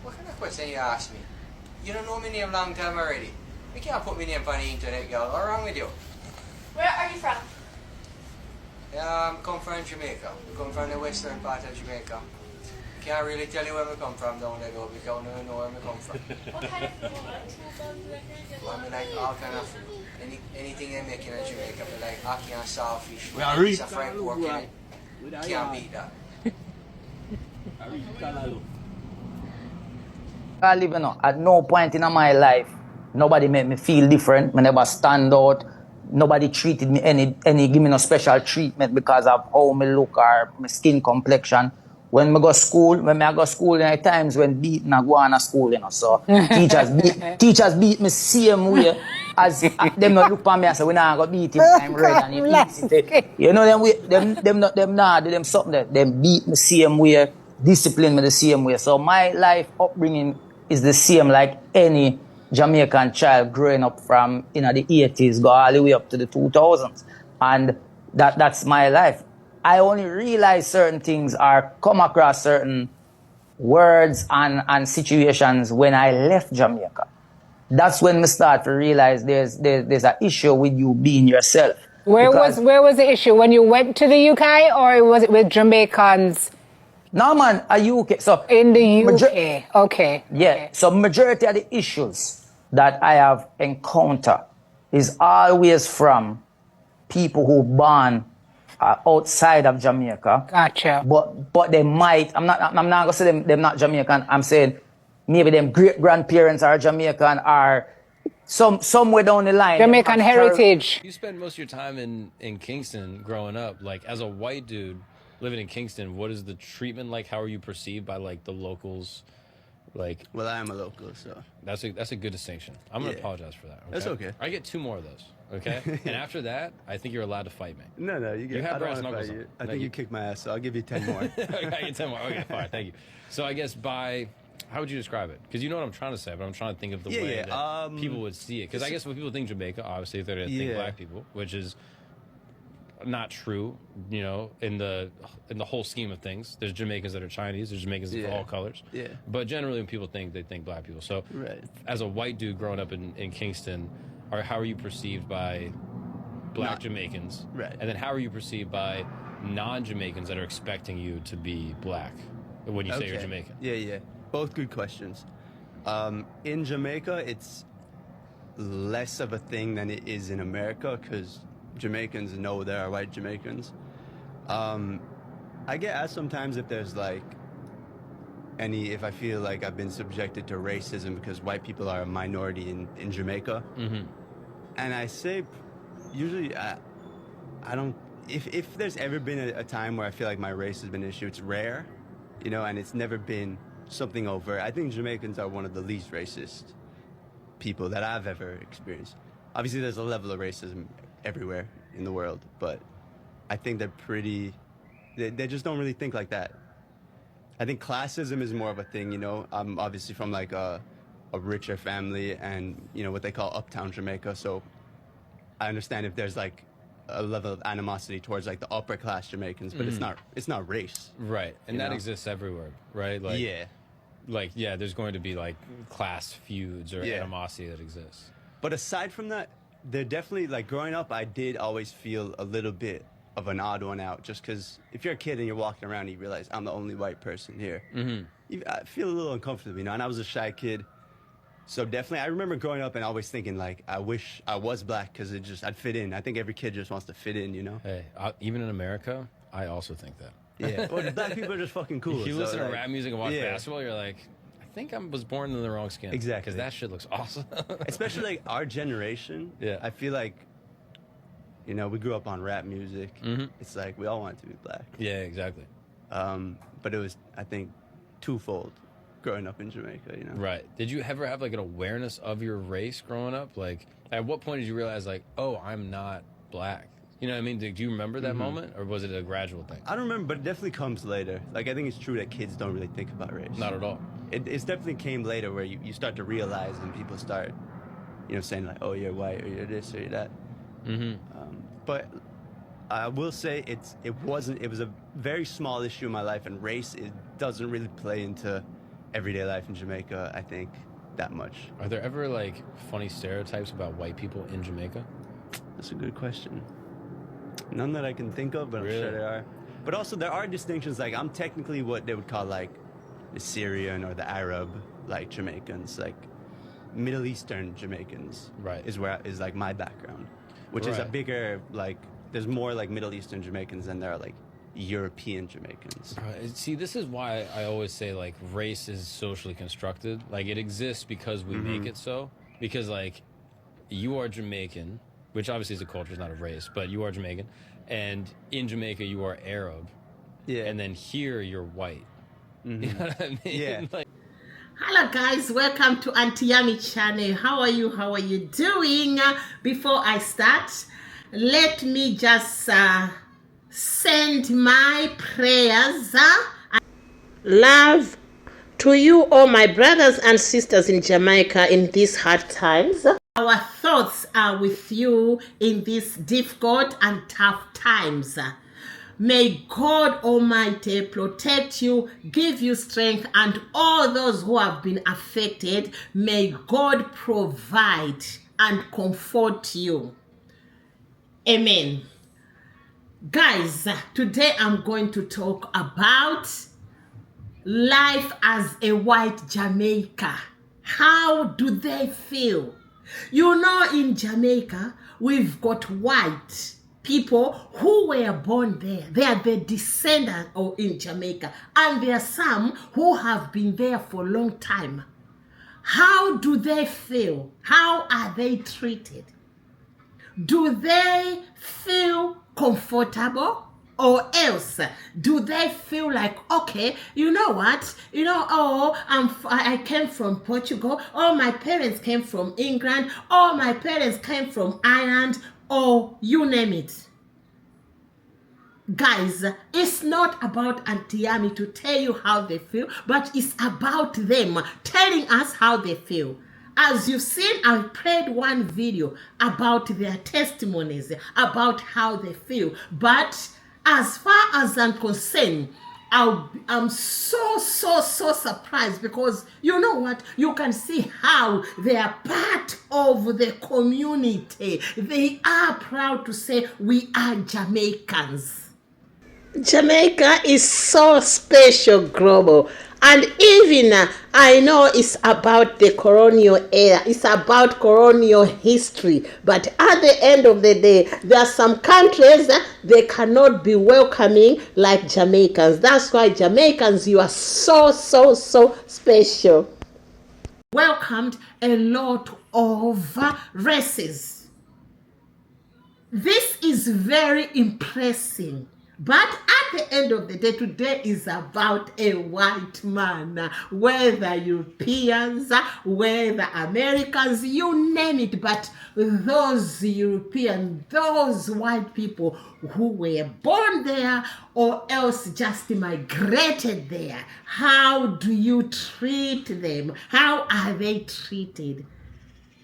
What kind of question you ask me? You don't know my name long time already. You can't put my name on the internet, girl. What's wrong with you? Where are you from? I come from Jamaica. I come from the western part of Jamaica. Can't really tell you where I come from down there though, because I don't know where I come from. What kind of food do you I mean, like all kind of food. Anything they make in Jamaica, but like ackee and saltfish. We are It's a fried pork in it. Can't beat that. I live, at no point in my life, nobody made me feel different. I never stand out. Nobody treated me give me no special treatment because of how me look or my skin complexion. When I go to school, there are times when beating I go on to school, so teachers beat me same way as them not look for me and say, we not go beat him, I'm red and him easy. You know, them something there. Them beat me same way, discipline me the same way. So my life upbringing is the same like any Jamaican child growing up from the 80s, go all the way up to the 2000s. And that's my life. I only realize certain things or come across certain words and situations when I left Jamaica. That's when we start to realize there's an issue with you being yourself. Where was the issue? When you went to the UK, or was it with Jamaicans? No, man, UK. So in the UK, okay. Yeah. Okay. So majority of the issues that I have encountered is always from people who born outside of Jamaica. Gotcha. But they might. I'm not gonna say them not Jamaican. I'm saying maybe them great grandparents are Jamaican or somewhere down the line. Jamaican heritage. You spend most of your time in Kingston growing up. Like as a white dude living in Kingston, what is the treatment like? How are you perceived by like the locals? Like, well, I am a local, so that's a good distinction. I'm gonna apologize for that. Okay? That's okay. I get 2 more of those. Okay, and after that, I think you're allowed to fight me. No, you get. have brass knuckles. I think you kicked my ass, so I'll give you 10 more. I get 10 more. Okay, fine, thank you. So I guess how would you describe it? Because you know what I'm trying to say, but I'm trying to think of the way that people would see it. Because I guess when people think Jamaica, obviously they're going to think black people, which is not true. You know, in the whole scheme of things, there's Jamaicans that are Chinese, there's Jamaicans of all colors. Yeah. But generally, when people think, they think black people. So, as a white dude growing up in Kingston, how are you perceived by black Jamaicans? Right. And then how are you perceived by non-Jamaicans that are expecting you to be black when you say you're Jamaican? Yeah. Both good questions. In Jamaica, it's less of a thing than it is in America because Jamaicans know there are white Jamaicans. I get asked sometimes if there's like if I feel like I've been subjected to racism because white people are a minority in Jamaica. Mm-hmm. And I say, usually, I don't, if there's ever been a time where I feel like my race has been an issue, it's rare, and it's never been something overt. I think Jamaicans are one of the least racist people that I've ever experienced. Obviously, there's a level of racism everywhere in the world, but I think they just don't really think like that. I think classism is more of a thing, I'm obviously from like a richer family and, what they call uptown Jamaica, so I understand if there's like a level of animosity towards like the upper class Jamaicans, but it's not race. Right. And that exists everywhere, right? Like, there's going to be like class feuds or animosity that exists. But aside from that, they're definitely, like, growing up, I did always feel a little bit of an odd one out, just because if you're a kid and you're walking around and you realize I'm the only white person here, I feel a little uncomfortable, and I was a shy kid. So definitely, I remember growing up and always thinking, like, I wish I was black because I'd fit in. I think every kid just wants to fit in, Hey, even in America, I also think that. Yeah, well, black people are just fucking cool. If you listen to rap music and watch basketball, you're like, I think I was born in the wrong skin. Exactly. Because that shit looks awesome. Especially like our generation. Yeah. I feel like, we grew up on rap music. Mm-hmm. It's like we all wanted to be black. Yeah, exactly. But it was, I think, twofold growing up in Jamaica, Right. Did you ever have like an awareness of your race growing up? Like, at what point did you realize, like, oh, I'm not black? You know what I mean? Do you remember that moment, or was it a gradual thing? I don't remember, but it definitely comes later. Like, I think it's true that kids don't really think about race. Not at all. It's definitely came later where you start to realize and people start, saying like, oh, you're white, or you're this, or you're that. Mm-hmm. But I will say it was a very small issue in my life, and race, it doesn't really play into everyday life in Jamaica, I think, that much. Are there ever like funny stereotypes about white people in Jamaica? That's a good question. None that I can think of, but Really? I'm sure there are. But also there are distinctions. Like I'm technically what they would call like the Syrian or the Arab, like Jamaicans, like Middle Eastern Jamaicans. Right. Is like my background, which is a Right. bigger like. There's more like Middle Eastern Jamaicans than there are like European Jamaicans. See, this is why I always say like race is socially constructed. Like it exists because we make it so. Because like you are Jamaican, which obviously is a culture, it's not a race, but you are Jamaican, and in Jamaica you are Arab, Yeah. and then here you're white. You know what I mean? Yeah. Like, Hello guys, welcome to Auntie Yami channel. How are you doing? Before I start, let me just send my prayers, love to you all my brothers and sisters in Jamaica in these hard times. Our thoughts are with you in these difficult and tough times. May God Almighty protect you, give you strength, and all those who have been affected, may God provide and comfort you. Amen. Guys, today I'm going to talk about life as a white Jamaica. How do they feel? You know, in Jamaica, we've got white people who were born there. They are the descendants in Jamaica. And there are some who have been there for a long time. How do they feel? How are they treated? Do they feel comfortable? Or else, do they feel like, okay, you know what? You know, I came from Portugal. Oh, my parents came from England. Oh, my parents came from Ireland. Or you name it. Guys, it's not about Auntie Yami to tell you how they feel, but it's about them telling us how they feel. As you've seen, I played one video about their testimonies, about how they feel. But as far as I'm concerned, I'm so surprised because you know what? You can see how they are part of the community. They are proud to say we are Jamaicans. Jamaica is so special, global. And even I know it's about the colonial era, it's about colonial history. But at the end of the day, there are some countries they cannot be welcoming like Jamaicans. That's why Jamaicans, you are so special. Welcomed a lot of races. This is very impressive. But at the end of the day, today is about a white man. Whether Europeans, whether Americans, you name it. But those Europeans, those white people who were born there or else just migrated there, how do you treat them? How are they treated?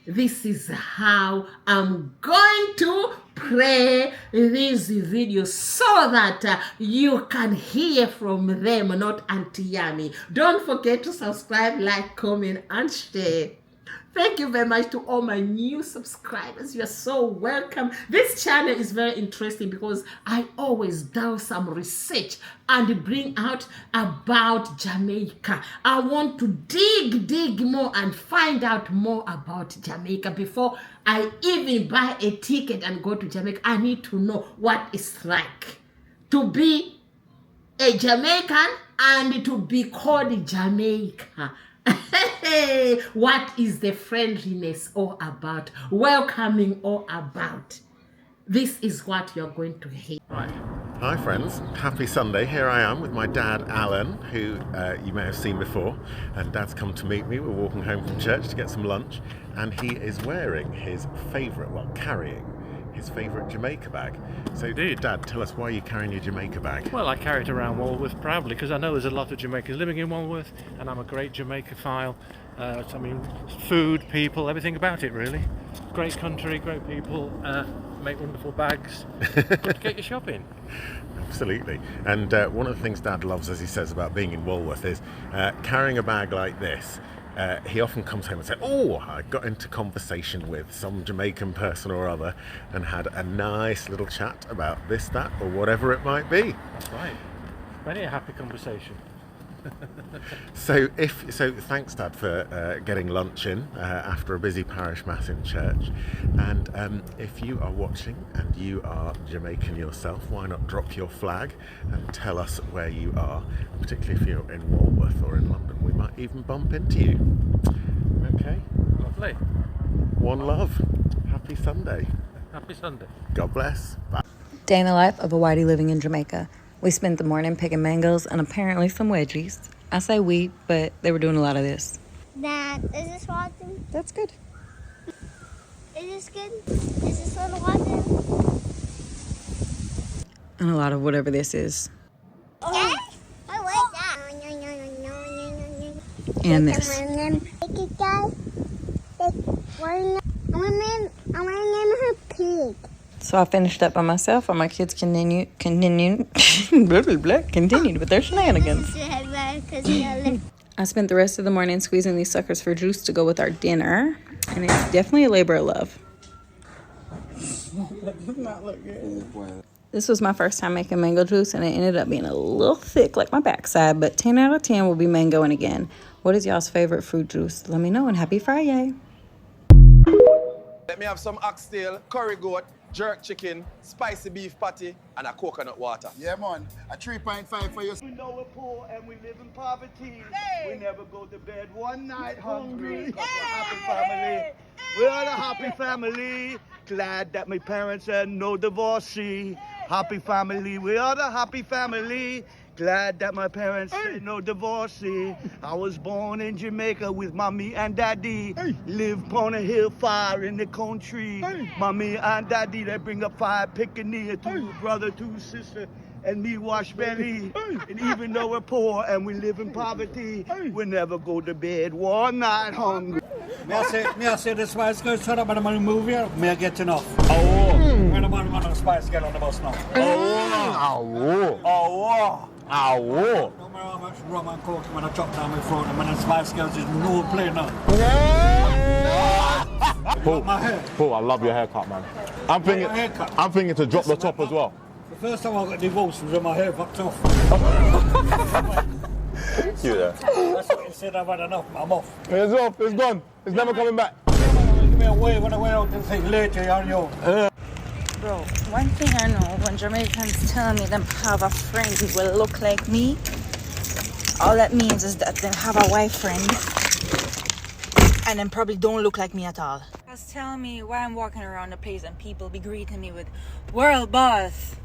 This is how I'm going to play this video so that you can hear from them, not Auntie Yami. Don't forget to subscribe, like, comment, and share. Thank you very much to all my new subscribers. You are so welcome. This channel is very interesting because I always do some research and bring out about Jamaica. I want to dig more and find out more about Jamaica before I even buy a ticket and go to Jamaica. I need to know what it's like to be a Jamaican and to be called Jamaica. What is the friendliness all about? Welcoming all about? This is what you're going to hear. Right. Hi friends, happy Sunday. Here I am with my dad Alan, who you may have seen before, and Dad's come to meet me. We're walking home from church to get some lunch, and he is wearing his favourite, well, carrying his favourite Jamaica bag. So, Indeed. Dad, tell us why you're carrying your Jamaica bag. Well, I carry it around Walworth proudly because I know there's a lot of Jamaicans living in Walworth, and I'm a great Jamaica-phile. I mean, food, people, everything about it, really. Great country, great people, make wonderful bags. Good to get your shopping. Absolutely. And one of the things Dad loves, as he says, about being in Walworth is carrying a bag like this. He often comes home and says, oh, I got into conversation with some Jamaican person or other and had a nice little chat about this, that, or whatever it might be. That's right. Many a happy conversation. So thanks, Dad, for getting lunch in after a busy parish mass in church. And if you are watching and you are Jamaican yourself, why not drop your flag and tell us where you are, particularly if you're in Walworth or in London. We might even bump into you. Okay? Lovely. One love. Happy Sunday. Happy Sunday. God bless. Bye. Day in the life of a whitey living in Jamaica. We spent the morning picking mangoes and apparently some wedgies. I say we, but they were doing a lot of this. Dad, is this water? That's good. Is this good? Is this soda water? And a lot of whatever this is. Oh. I like that. And this. I want to name her Pig. So I finished up by myself, and my kids continued with their shenanigans. I spent the rest of the morning squeezing these suckers for juice to go with our dinner, and it's definitely a labor of love. This was my first time making mango juice, and it ended up being a little thick like my backside, but 10 out of 10 will be mangoing again. What is y'all's favorite fruit juice? Let me know, and happy Friday. Let me have some oxtail, curry goat, jerk chicken, spicy beef patty, and a coconut water. Yeah, man. A 3.5 for you. We know we're poor and we live in poverty. Hey. We never go to bed one night hungry. Hey. We're a happy family. We're a happy family. Glad that my parents had no divorcee. Happy family. We are the happy family. Glad that my parents said no divorcee. I was born in Jamaica with mommy and daddy. Live on a hill fire in the country. Mommy and daddy, they bring up 5 pickaninny, 2 brother, 2 sister, and me wash belly. And even though we're poor and we live in poverty, we never go to bed one night hungry. May I say the Spice Girls shut up and I'm going to move here? May I get enough? Oh. When I'm on the Spice Girl on the bus now. No matter how much rum and coke when I chop down my throat, and when the Spice Girls is no play now. Paul, I love your haircut, man. I'm thinking to drop the top as well. The first time I got divorced was when my hair fucked off. You there? That's what he said. I've had enough. I'm off. It's off. It's gone. It's never coming back. Give me away when I went out and say later on you. Bro, one thing I know, when Jamaicans tell me them have a friend who will look like me, all that means is that they have a white friend and then probably don't look like me at all. Just tell me why I'm walking around the place and people be greeting me with world boss.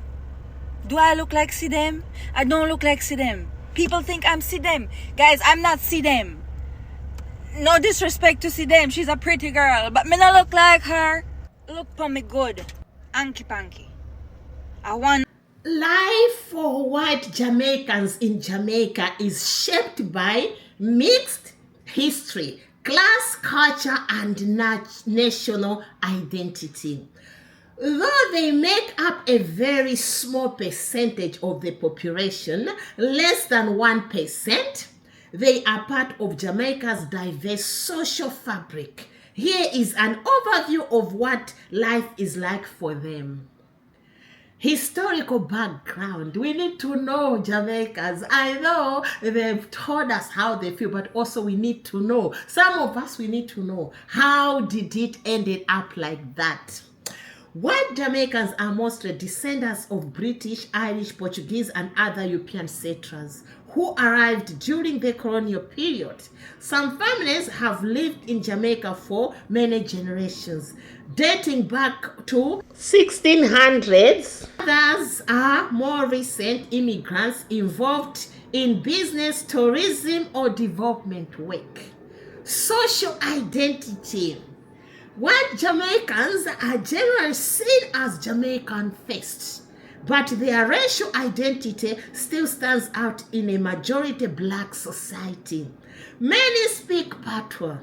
Do I look like Sidem? I don't look like Sidem. People think I'm Sidem. Guys, I'm not Sidem. No disrespect to Sidem, she's a pretty girl, but me not look like her. Look for me good. Anky panky. I want. Life for white Jamaicans in Jamaica is shaped by mixed history, class, culture, and national identity. Though they make up a very small percentage of the population, less than 1%, they are part of Jamaica's diverse social fabric. Here is an overview of what life is like for them. Historical background. We need to know Jamaicans. I know they've told us how they feel, but also we need to know. Some of us, we need to know, how did it ended up like that? White Jamaicans are mostly descendants of British, Irish, Portuguese, and other European settlers who arrived during the colonial period. Some families have lived in Jamaica for many generations, dating back to 1600s. Others are more recent immigrants involved in business, tourism, or development work. Social identity. White Jamaicans are generally seen as Jamaican first, but their racial identity still stands out in a majority black society. Many speak Patois,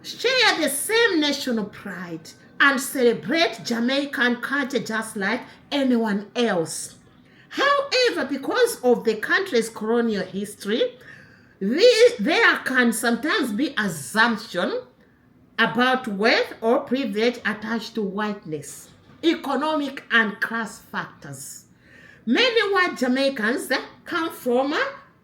share the same national pride, and celebrate Jamaican culture just like anyone else. However, because of the country's colonial history, there can sometimes be assumption about wealth or privilege attached to whiteness, economic and class factors. Many white Jamaicans come from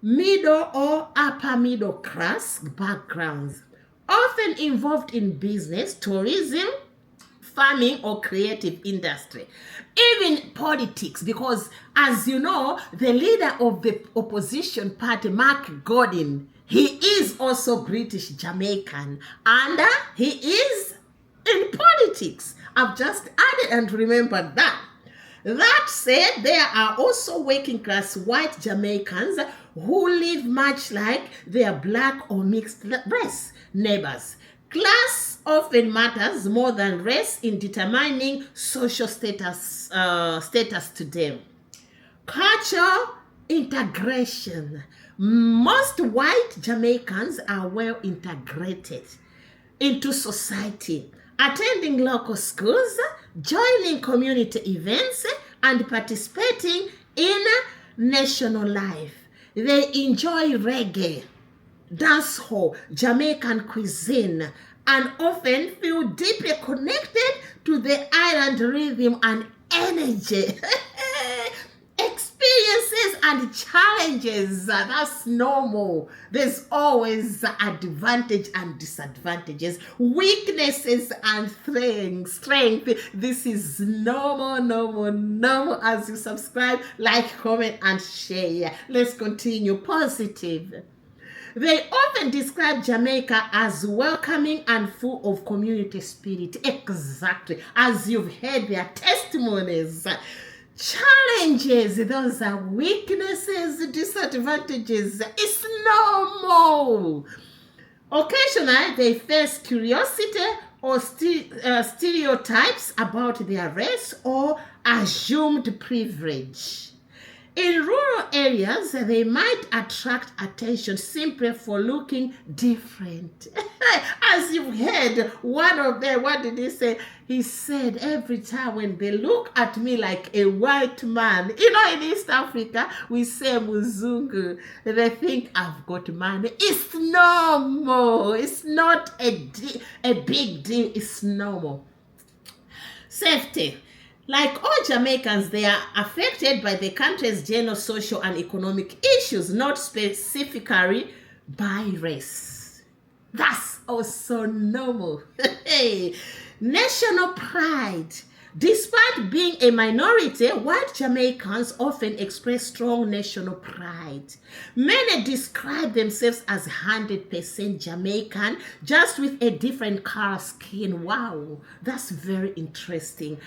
middle or upper middle class backgrounds, often involved in business, tourism, farming, or creative industry. Even politics, because as you know, the leader of the opposition party, Mark Gordon, he is also British Jamaican, and he is in politics. I've just added and remembered that. That said, there are also working class white Jamaicans who live much like their black or mixed race neighbors. Class often matters more than race in determining social status to them. Cultural integration. Most white Jamaicans are well integrated into society, attending local schools, joining community events, and participating in national life. They enjoy reggae, dancehall, Jamaican cuisine, and often feel deeply connected to the island rhythm and energy. Experiences and challenges, that's normal. There's always advantage and disadvantages, weaknesses and strength. This is normal. As you subscribe, like, comment, and share. Let's continue. Positive. They often describe Jamaica as welcoming and full of community spirit. Exactly. As you've heard their testimonies. Challenges, those are weaknesses, disadvantages. It's normal. Occasionally, they face curiosity or stereotypes about their race or assumed privilege. In rural areas, they might attract attention simply for looking different. As you've heard, one of them, what did he say? He said, every time when they look at me like a white man, you know, in East Africa, we say Muzungu, they think I've got money. It's normal. It's not a big deal. It's normal. Safety. Like all Jamaicans, they are affected by the country's general social and economic issues, not specifically by race. That's also normal. National pride. Despite being a minority, white Jamaicans often express strong national pride. Many describe themselves as 100% Jamaican, just with a different color skin. Wow, that's very interesting.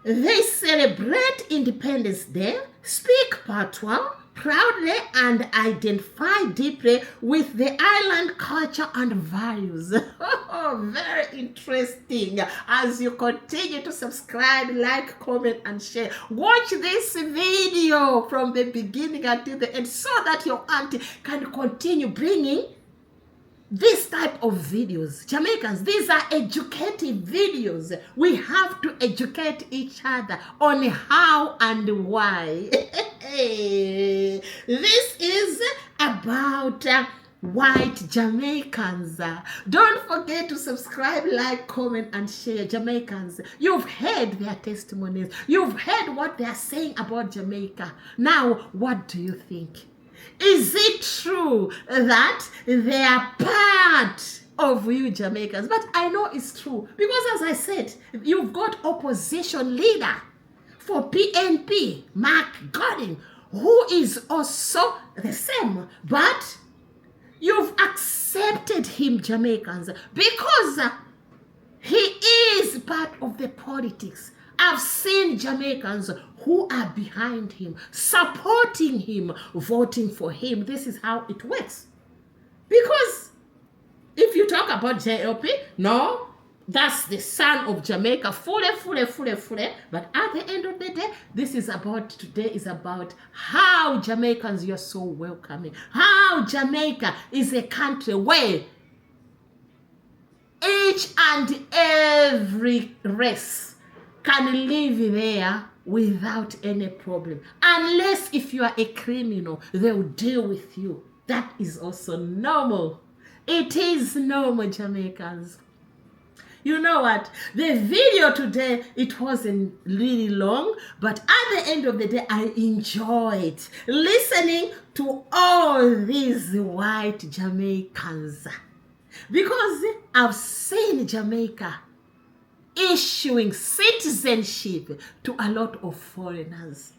They celebrate Independence Day, speak Patois proudly, and identify deeply with the island culture and values. Very interesting. As you continue to subscribe, like, comment, and share, watch this video from the beginning until the end so that your auntie can continue bringing this type of videos. Jamaicans, these are educative videos. We have to educate each other on how and why. This is about white Jamaicans. Don't forget to subscribe, like, comment, and share. Jamaicans, you've heard their testimonies. You've heard what they're saying about Jamaica. Now, what do you think? Is it true that they are part of you Jamaicans? But I know it's true because, as I said, you've got opposition leader for PNP, Mark Gordon, who is also the same. But you've accepted him, Jamaicans, because he is part of the politics. I've seen Jamaicans who are behind him, supporting him, voting for him. This is how it works. Because if you talk about JLP, no, That's the son of Jamaica, fully. But at the end of the day, today is about how Jamaicans, you're so welcoming. How Jamaica is a country where each and every race can live there without any problem. Unless if you are a criminal, they'll deal with you. That is also normal. It is normal, Jamaicans. You know what? The video today, it wasn't really long, but at the end of the day, I enjoyed listening to all these white Jamaicans. Because I've seen Jamaica issuing citizenship to a lot of foreigners.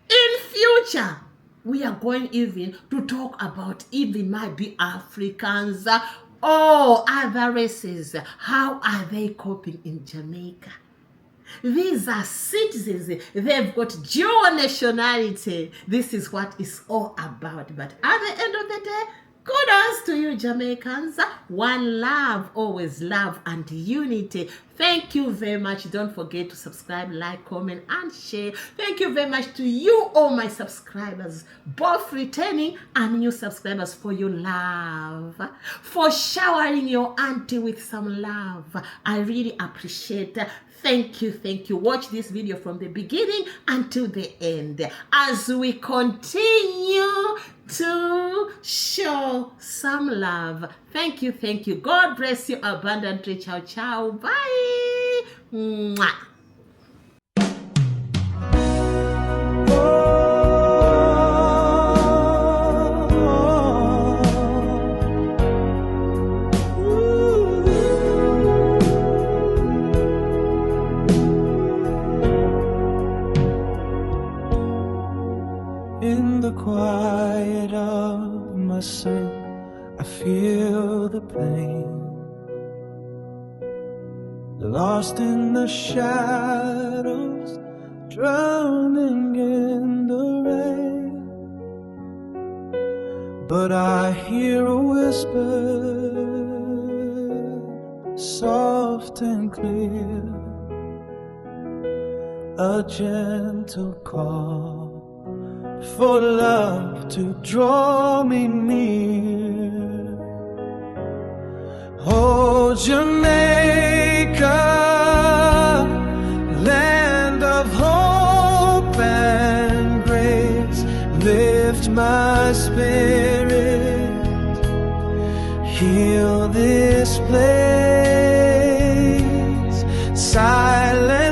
In future, we are going even to talk about even might be Africans or other races. How are they coping in Jamaica? These are citizens. They've got dual nationality. This is what it's all about. But at the end of the day, kudos to you, Jamaicans. One love, always love and unity. Thank you very much. Don't forget to subscribe, like, comment, and share. Thank you very much to you, all my subscribers, both returning and new subscribers, for your love, for showering your auntie with some love. I really appreciate it. Thank you. Watch this video from the beginning until the end as we continue to show some love. Thank you. God bless you abundantly. Ciao, ciao. Bye. Mwah. In the quiet of my sin, I feel the pain. Lost in the shadows, drowning in the rain. But I hear a whisper, soft and clear, a gentle call for love to draw me near. Oh, Jamaica, land of hope and grace, lift my spirit, heal this place, silence